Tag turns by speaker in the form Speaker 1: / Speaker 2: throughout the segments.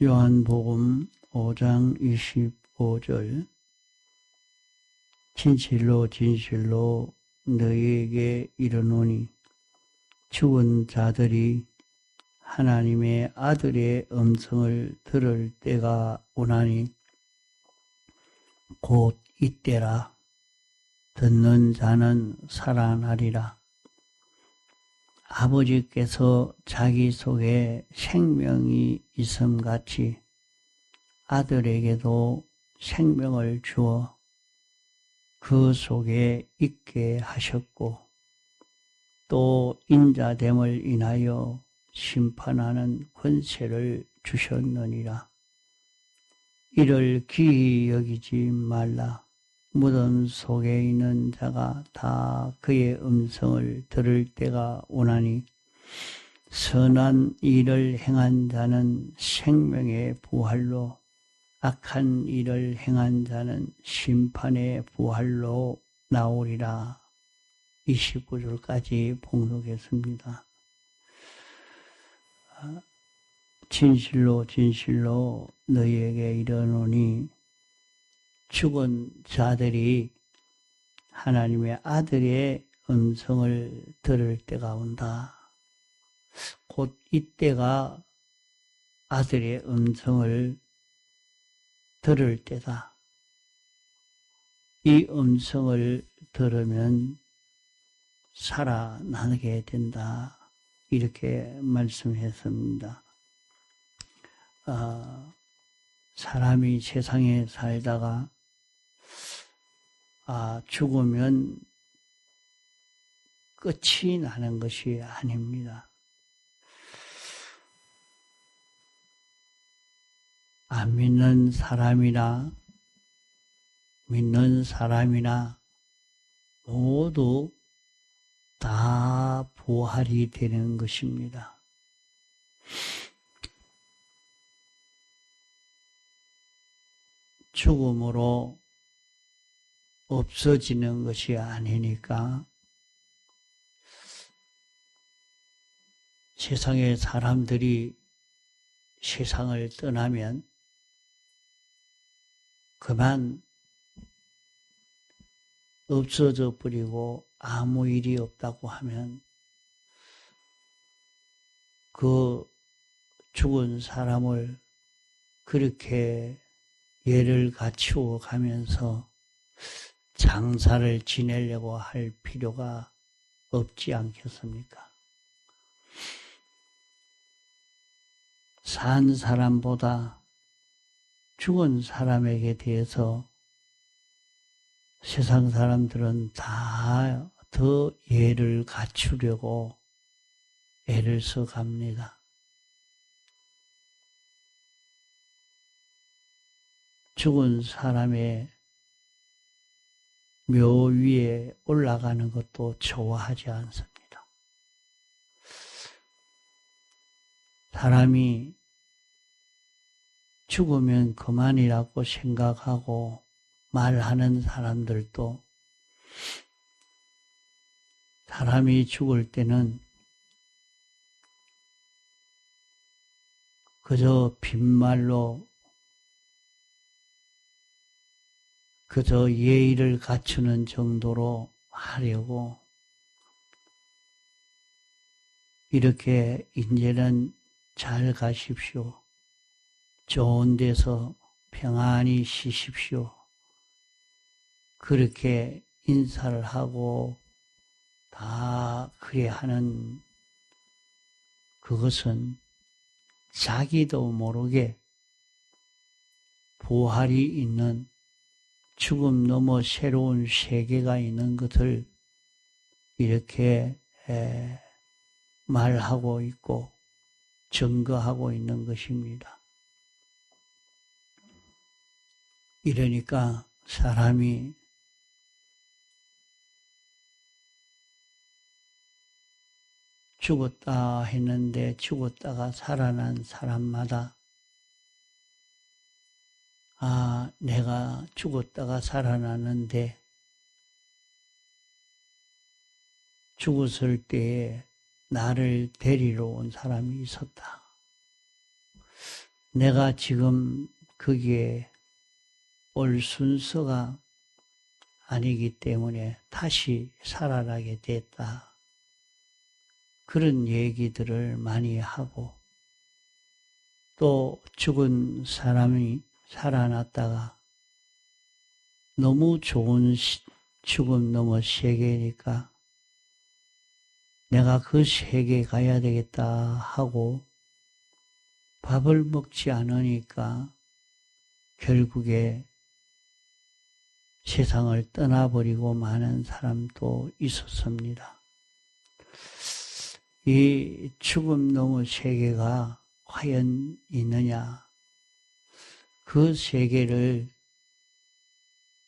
Speaker 1: 요한복음 5장 25절 진실로 진실로 너희에게 이르노니 죽은 자들이 하나님의 아들의 음성을 들을 때가 오나니 곧 이때라. 듣는 자는 살아나리라. 아버지께서 자기 속에 생명이 있음같이 아들에게도 생명을 주어 그 속에 있게 하셨고 또 인자됨을 인하여 심판하는 권세를 주셨느니라. 이를 기이 여기지 말라. 무덤 속에 있는 자가 다 그의 음성을 들을 때가 오나니 선한 일을 행한 자는 생명의 부활로 악한 일을 행한 자는 심판의 부활로 나오리라. 29절까지 봉독했습니다. 진실로 진실로 너희에게 이르노니 죽은 자들이 하나님의 아들의 음성을 들을 때가 온다. 곧 이때가 아들의 음성을 들을 때다. 이 음성을 들으면 살아나게 된다. 이렇게 말씀했습니다. 사람이 세상에 살다가 죽으면 끝이 나는 것이 아닙니다. 안 믿는 사람이나 믿는 사람이나 모두 다 부활이 되는 것입니다. 죽음으로 없어지는 것이 아니니까 세상의 사람들이 세상을 떠나면 그만 없어져 버리고 아무 일이 없다고 하면 그 죽은 사람을 그렇게 예를 갖추어 가면서 장사를 지내려고 할 필요가 없지 않겠습니까? 산 사람보다 죽은 사람에게 대해서 세상 사람들은 다 더 예를 갖추려고 애를 써 갑니다. 죽은 사람의 묘 위에 올라가는 것도 좋아하지 않습니다. 사람이 죽으면 그만이라고 생각하고 말하는 사람들도 사람이 죽을 때는 그저 빈말로 그저 예의를 갖추는 정도로 하려고 이렇게 이제는 잘 가십시오. 좋은 데서 평안히 쉬십시오. 그렇게 인사를 하고 다 그래 하는 그것은 자기도 모르게 부활이 있는 죽음 넘어 새로운 세계가 있는 것을 이렇게 말하고 있고 증거하고 있는 것입니다. 이러니까 사람이 죽었다 했는데 죽었다가 살아난 사람마다 내가 죽었다가 살아났는데 죽었을 때에 나를 데리러 온 사람이 있었다. 내가 지금 거기에 올 순서가 아니기 때문에 다시 살아나게 됐다. 그런 얘기들을 많이 하고 또 죽은 사람이 살아났다가 너무 좋은 죽음 너머 세계니까 내가 그 세계에 가야 되겠다 하고 밥을 먹지 않으니까 결국에 세상을 떠나버리고 마는 사람도 있었습니다. 이 죽음 너머 세계가 과연 있느냐? 그 세계를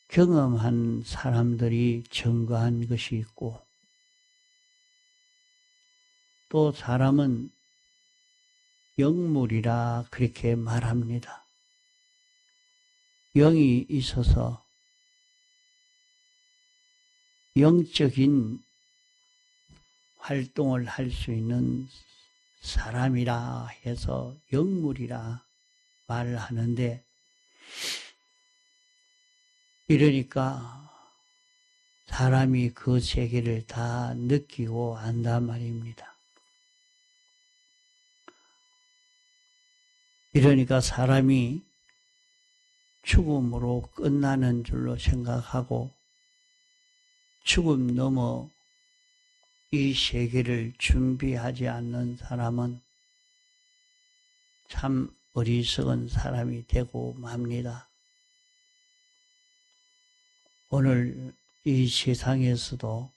Speaker 1: 경험한 사람들이 증거한 것이 있고 또 사람은 영물이라 그렇게 말합니다. 영이 있어서 영적인 활동을 할 수 있는 사람이라 해서 영물이라 말을 하는데 이러니까 사람이 그 세계를 다 느끼고 안단 말입니다. 이러니까 사람이 죽음으로 끝나는 줄로 생각하고 죽음 넘어 이 세계를 준비하지 않는 사람은 참 어리석은 사람이 되고 맙니다. 오늘 이 세상에서도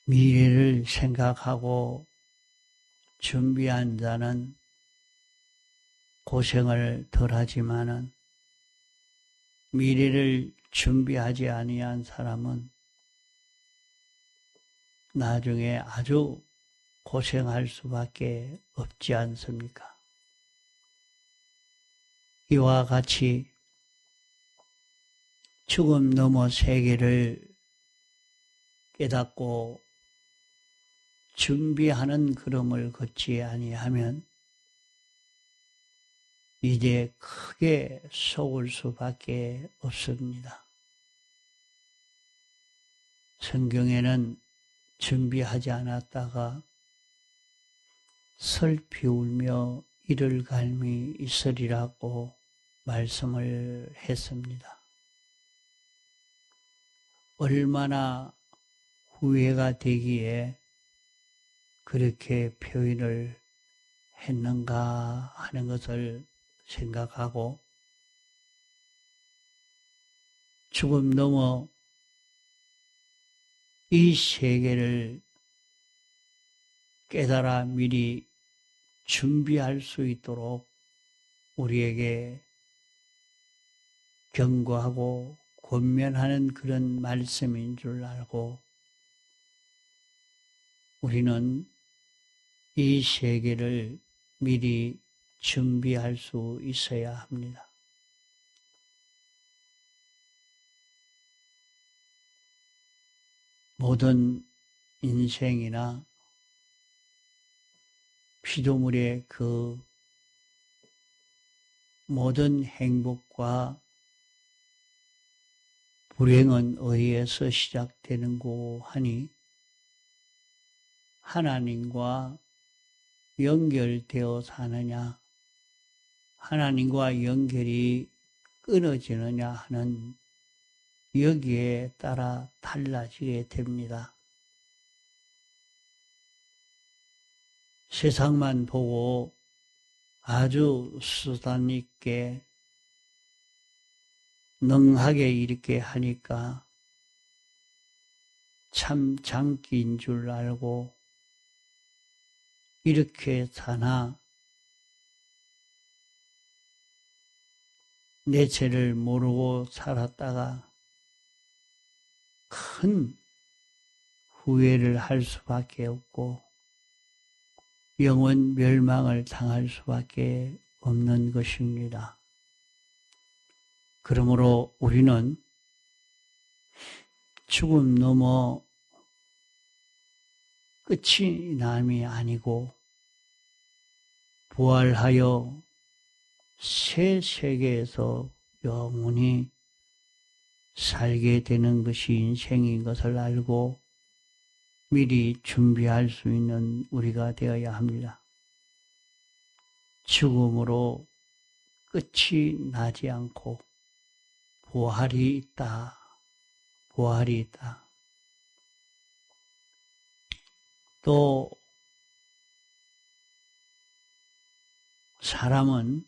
Speaker 1: 미래를 생각하고 준비한 자는 고생을 덜하지만은 미래를 준비하지 아니한 사람은 나중에 아주 고생할 수밖에 없지 않습니까? 이와 같이 죽음 넘어 세계를 깨닫고 준비하는 걸음을 걷지 아니하면 이제 크게 속을 수밖에 없습니다. 성경에는 준비하지 않았다가 슬피 울며 이를 갈미 있으리라고 말씀을 했습니다. 얼마나 후회가 되기에 그렇게 표현을 했는가 하는 것을 생각하고 죽음 넘어 이 세계를 깨달아 미리 준비할 수 있도록 우리에게 경고하고 권면하는 그런 말씀인 줄 알고 우리는 이 세계를 미리 준비할 수 있어야 합니다. 모든 인생이나 피조물의 그 모든 행복과 불행은 어디에서 시작되는고 하니 하나님과 연결되어 사느냐, 하나님과 연결이 끊어지느냐 하는 여기에 따라 달라지게 됩니다. 세상만 보고 아주 수단 있게 능하게 이렇게 하니까 참 장기인 줄 알고 이렇게 사나 내 죄를 모르고 살았다가 큰 후회를 할 수밖에 없고 영원 멸망을 당할 수밖에 없는 것입니다. 그러므로 우리는 죽음 넘어 끝이 남이 아니고 부활하여 새 세계에서 영원히 살게 되는 것이 인생인 것을 알고 미리 준비할 수 있는 우리가 되어야 합니다. 죽음으로 끝이 나지 않고 부활이 있다. 부활이 있다. 또 사람은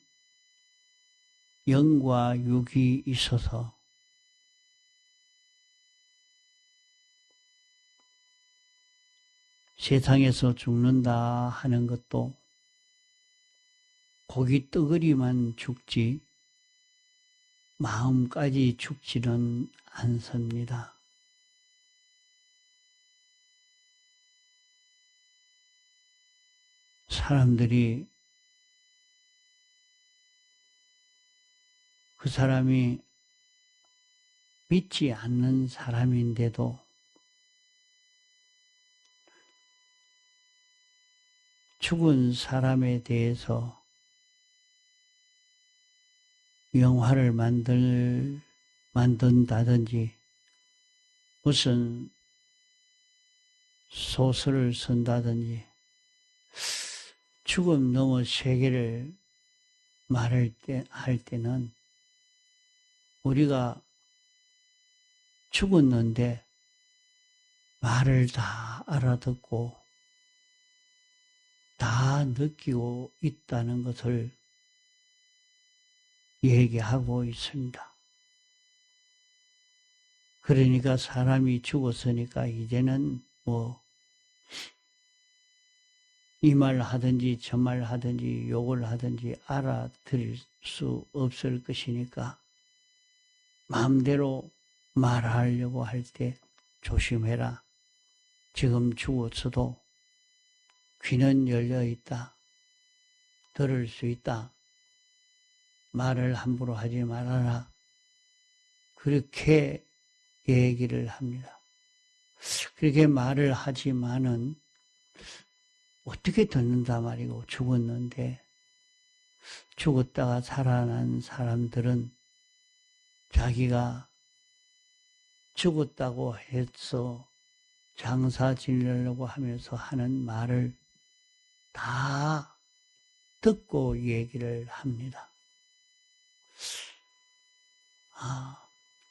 Speaker 1: 영과 육이 있어서 세상에서 죽는다 하는 것도 고기 떠그리만 죽지 마음까지 죽지는 않습니다. 사람들이 그 사람이 믿지 않는 사람인데도 죽은 사람에 대해서 영화를 만든다든지 무슨 소설을 쓴다든지 죽음 넘어 세계를 할 때는 우리가 죽었는데 말을 다 알아듣고 다 느끼고 있다는 것을 얘기하고 있습니다. 그러니까 사람이 죽었으니까 이제는 이 말 하든지 저 말 하든지 욕을 하든지 알아들을 수 없을 것이니까 마음대로 말하려고 할 때 조심해라. 지금 죽었어도 귀는 열려 있다. 들을 수 있다. 말을 함부로 하지 말아라. 그렇게 얘기를 합니다. 그렇게 말을 하지만은 어떻게 듣는다 말이고 죽었는데 죽었다가 살아난 사람들은 자기가 죽었다고 해서 장사 지내려고 하면서 하는 말을 다 듣고 얘기를 합니다.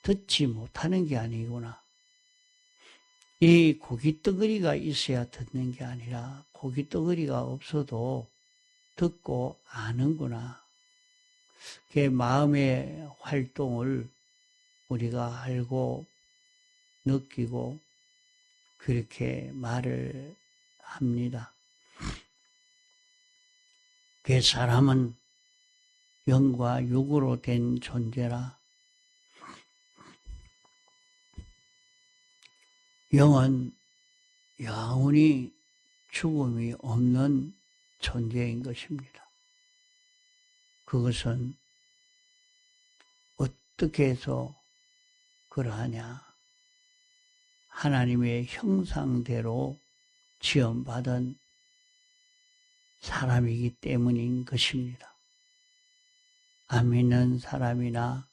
Speaker 1: 듣지 못하는 게 아니구나. 이 고깃덩어리가 있어야 듣는 게 아니라 고깃덩어리가 없어도 듣고 아는구나. 그 마음의 활동을 우리가 알고 느끼고 그렇게 말을 합니다. 그 사람은 영과 육으로 된 존재라. 영은 영원히 죽음이 없는 존재인 것입니다. 그것은 어떻게 해서 그러하냐? 하나님의 형상대로 지음받은 사람이기 때문인 것입니다. 안 믿는 사람이나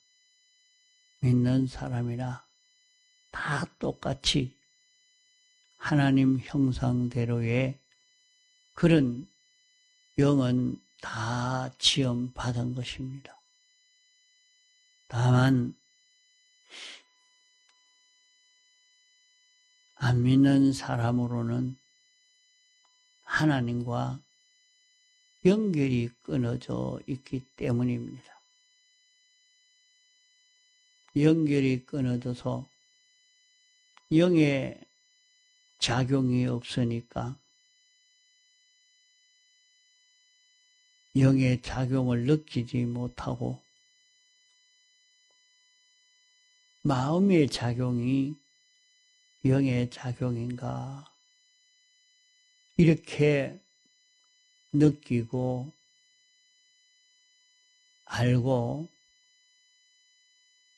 Speaker 1: 믿는 사람이나 다 똑같이 하나님 형상대로의 그런 영은 다 지음받은 것입니다. 다만 안 믿는 사람으로는 하나님과 연결이 끊어져 있기 때문입니다. 연결이 끊어져서 영의 작용이 없으니까 영의 작용을 느끼지 못하고 마음의 작용이 영의 작용인가 이렇게 느끼고 알고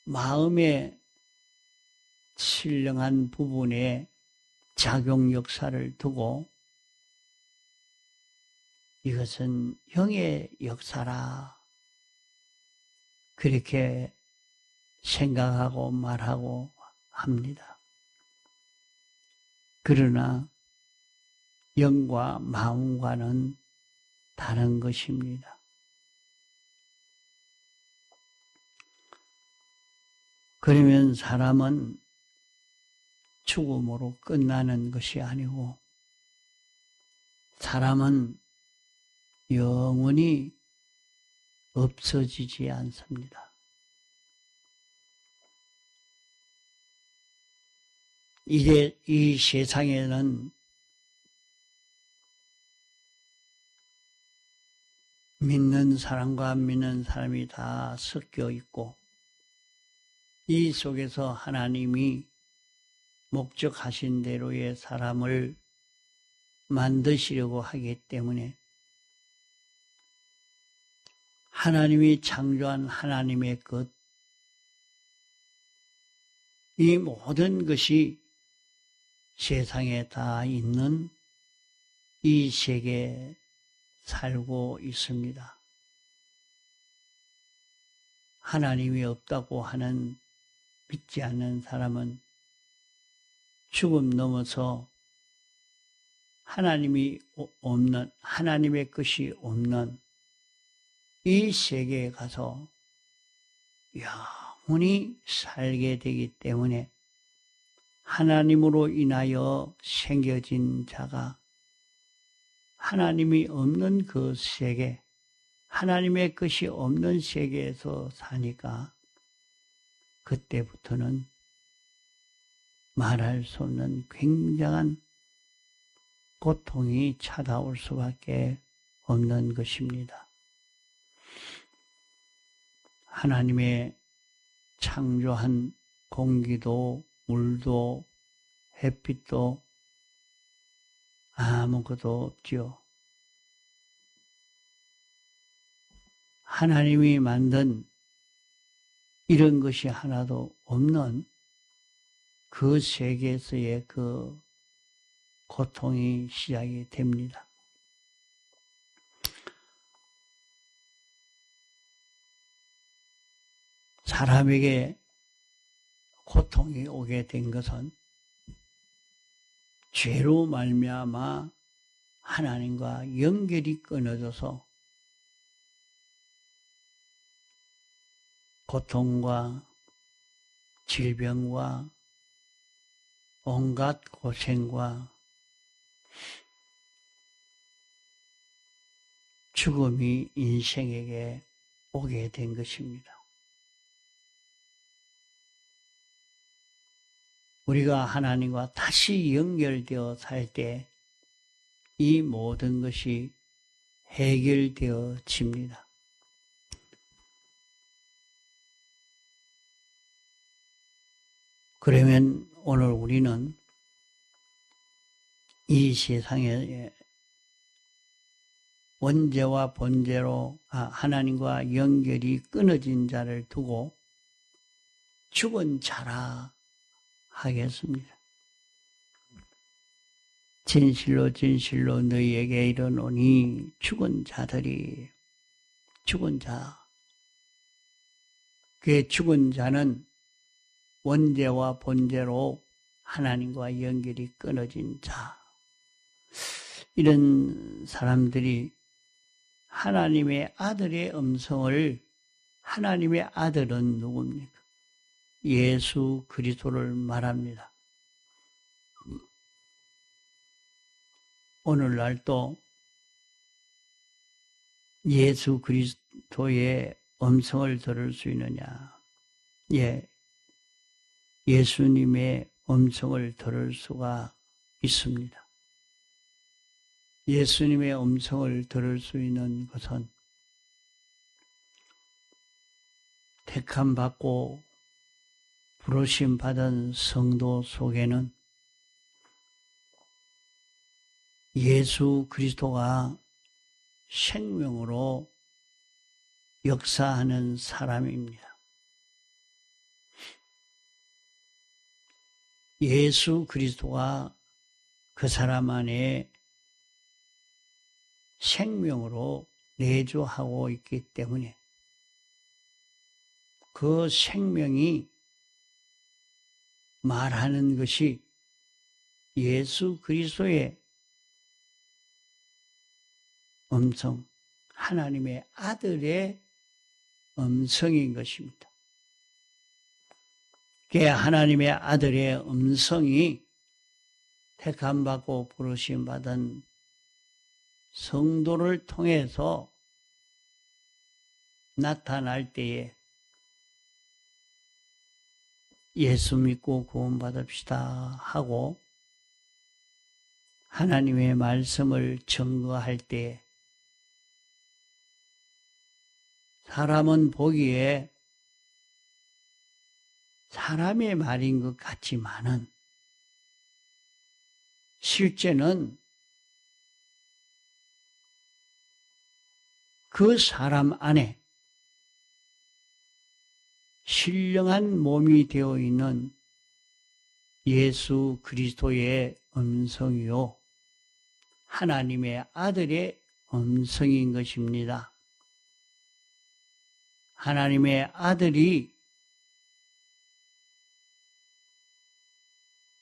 Speaker 1: 마음의 신령한 부분에 작용 역사를 두고 이것은 영의 역사라. 그렇게 생각하고 말하고 합니다. 그러나 영과 마음과는 다른 것입니다. 그러면 사람은 죽음으로 끝나는 것이 아니고 사람은 영원히 없어지지 않습니다. 이제 이 세상에는 믿는 사람과 안 믿는 사람이 다 섞여 있고 이 속에서 하나님이 목적하신 대로의 사람을 만드시려고 하기 때문에 하나님이 창조한 하나님의 것, 이 모든 것이 세상에 다 있는 이 세계에 살고 있습니다. 하나님이 없다고 하는 믿지 않는 사람은 죽음 넘어서 하나님이 없는, 하나님의 것이 없는 이 세계에 가서 영원히 살게 되기 때문에 하나님으로 인하여 생겨진 자가 하나님이 없는 그 세계, 하나님의 것이 없는 세계에서 사니까 그때부터는 말할 수 없는 굉장한 고통이 찾아올 수밖에 없는 것입니다. 하나님의 창조한 공기도 물도 햇빛도 아무것도 없지요. 하나님이 만든 이런 것이 하나도 없는 그 세계에서의 그 고통이 시작이 됩니다. 사람에게 고통이 오게 된 것은 죄로 말미암아 하나님과 연결이 끊어져서 고통과 질병과 온갖 고생과 죽음이 인생에게 오게 된 것입니다. 우리가 하나님과 다시 연결되어 살 때 이 모든 것이 해결되어집니다. 그러면 오늘 우리는 이 세상에 원죄와 본죄로 하나님과 연결이 끊어진 자를 두고 죽은 자라 하겠습니다. 진실로 진실로 너희에게 이르노니 죽은 자들이 죽은 자, 그 죽은 자는 원죄와 본죄로 하나님과 연결이 끊어진 자, 이런 사람들이 하나님의 아들의 음성을, 하나님의 아들은 누굽니까? 예수 그리스도를 말합니다. 오늘날도 예수 그리스도의 음성을 들을 수 있느냐? 예, 예수님의 음성을 들을 수가 있습니다. 예수님의 음성을 들을 수 있는 것은 택함 받고 부르심 받은 성도 속에는 예수 그리스도가 생명으로 역사하는 사람입니다. 예수 그리스도가 그 사람 안에 생명으로 내주하고 있기 때문에 그 생명이 말하는 것이 예수 그리스도의 음성, 하나님의 아들의 음성인 것입니다. 그 하나님의 아들의 음성이 택함받고 부르심 받은 성도를 통해서 나타날 때에 예수 믿고 구원받읍시다 하고 하나님의 말씀을 증거할 때 사람은 보기에 사람의 말인 것 같지만은 실제는 그 사람 안에 신령한 몸이 되어 있는 예수 그리스도의 음성이요. 하나님의 아들의 음성인 것입니다. 하나님의 아들이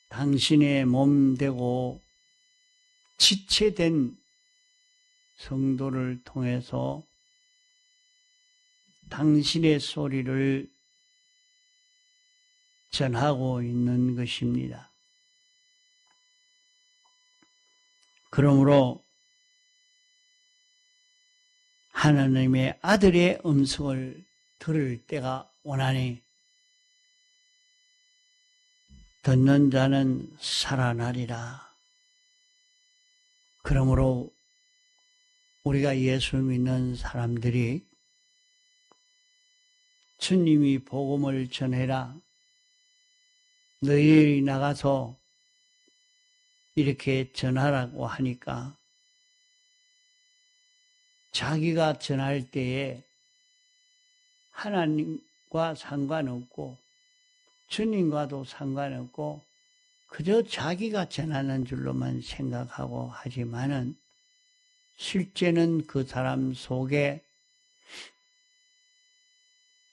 Speaker 1: 당신의 몸 되고 지체된 성도를 통해서 당신의 소리를 전하고 있는 것입니다. 그러므로 하나님의 아들의 음성을 들을 때가 오나니 듣는 자는 살아나리라. 그러므로 우리가 예수 믿는 사람들이 주님이 복음을 전해라. 너희들이 나가서 이렇게 전하라고 하니까 자기가 전할 때에 하나님과 상관없고 주님과도 상관없고 그저 자기가 전하는 줄로만 생각하고 하지만은 실제는 그 사람 속에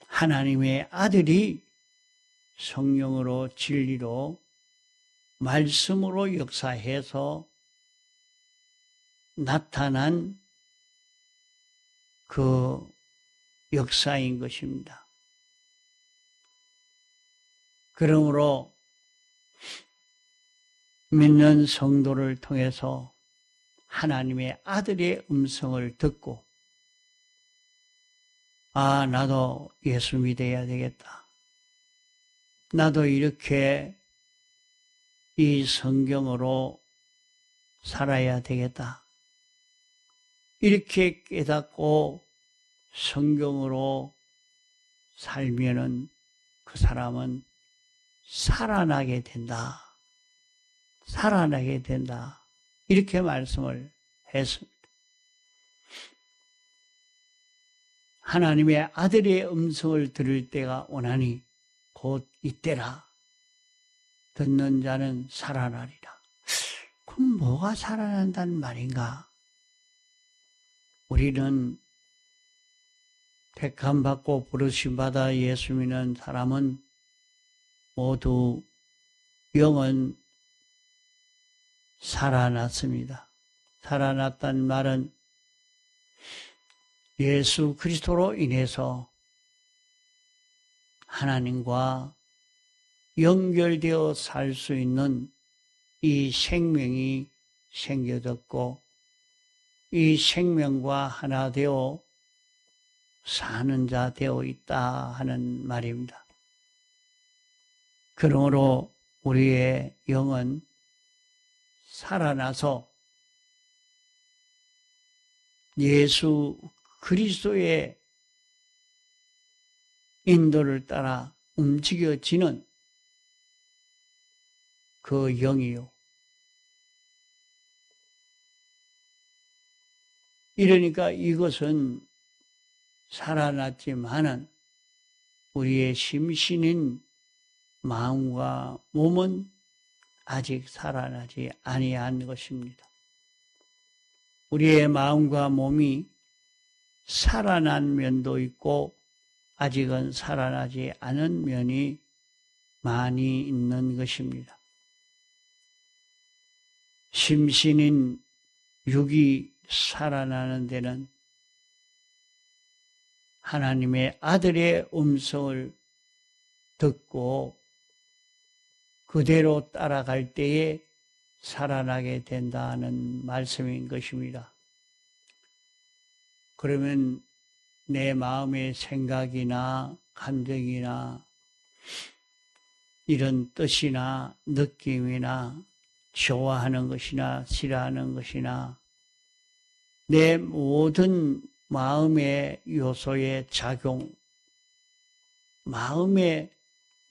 Speaker 1: 하나님의 아들이 성령으로 진리로 말씀으로 역사해서 나타난 그 역사인 것입니다. 그러므로 믿는 성도를 통해서 하나님의 아들의 음성을 듣고 아, 나도 예수 믿어야 되겠다. 나도 이렇게 이 성경으로 살아야 되겠다. 이렇게 깨닫고 성경으로 살면은 그 사람은 살아나게 된다. 살아나게 된다. 이렇게 말씀을 했습니다. 하나님의 아들의 음성을 들을 때가 오나니 곧 이때라. 듣는 자는 살아나리라. 그럼 뭐가 살아난다는 말인가? 우리는 택함받고 부르심받아 예수 믿는 사람은 모두 영은 살아났습니다. 살아났다는 말은 예수 그리스도로 인해서 하나님과 연결되어 살 수 있는 이 생명이 생겨졌고 이 생명과 하나 되어 사는 자 되어 있다 하는 말입니다. 그러므로 우리의 영은 살아나서 예수 그리스도의 인도를 따라 움직여지는 그 영이요. 이러니까 이것은 살아났지만은 우리의 심신인 마음과 몸은 아직 살아나지 아니한 것입니다. 우리의 마음과 몸이 살아난 면도 있고 아직은 살아나지 않은 면이 많이 있는 것입니다. 심신인 육이 살아나는 데는 하나님의 아들의 음성을 듣고 그대로 따라갈 때에 살아나게 된다는 말씀인 것입니다. 그러면 내 마음의 생각이나 감정이나 이런 뜻이나 느낌이나 좋아하는 것이나 싫어하는 것이나 내 모든 마음의 요소의 작용, 마음의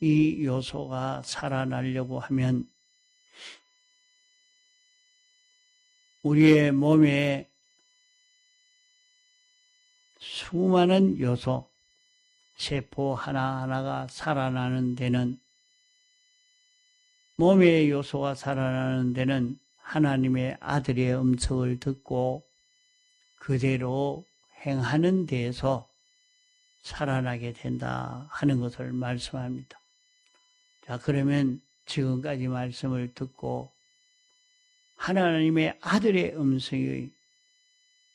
Speaker 1: 이 요소가 살아나려고 하면 우리의 몸에 수많은 요소, 세포 하나하나가 살아나는 데는, 몸의 요소가 살아나는 데는 하나님의 아들의 음성을 듣고 그대로 행하는 데에서 살아나게 된다 하는 것을 말씀합니다. 자, 그러면 지금까지 말씀을 듣고 하나님의 아들의 음성이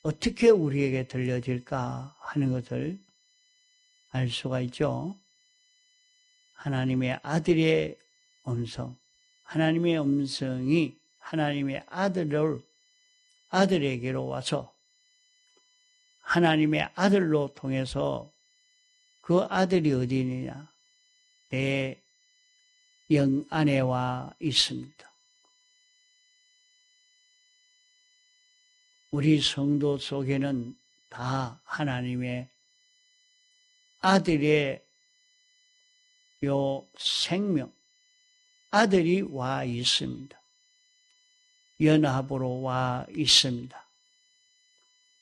Speaker 1: 어떻게 우리에게 들려질까 하는 것을 알 수가 있죠. 하나님의 아들의 음성, 하나님의 음성이 하나님의 아들에게로 와서 하나님의 아들로 통해서 그 아들이 어디 있느냐? 내 영 안에 와 있습니다. 우리 성도 속에는 다 하나님의 아들의 요 생명, 아들이 와 있습니다. 연합으로 와 있습니다.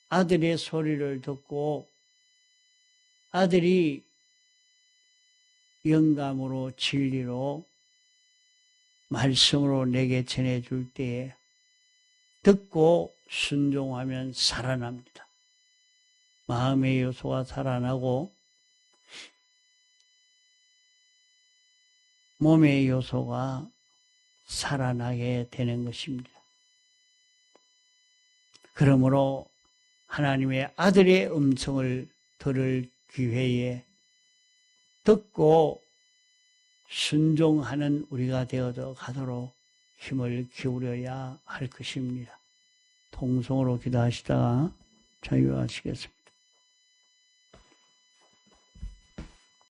Speaker 1: 아들의 소리를 듣고 아들이 영감으로 진리로 말씀으로 내게 전해줄 때에 듣고 순종하면 살아납니다. 마음의 요소가 살아나고 몸의 요소가 살아나게 되는 것입니다. 그러므로 하나님의 아들의 음성을 들을 기회에 듣고 순종하는 우리가 되어져 가도록 힘을 기울여야 할 것입니다. 통성으로 기도하시다가 자유하시겠습니다.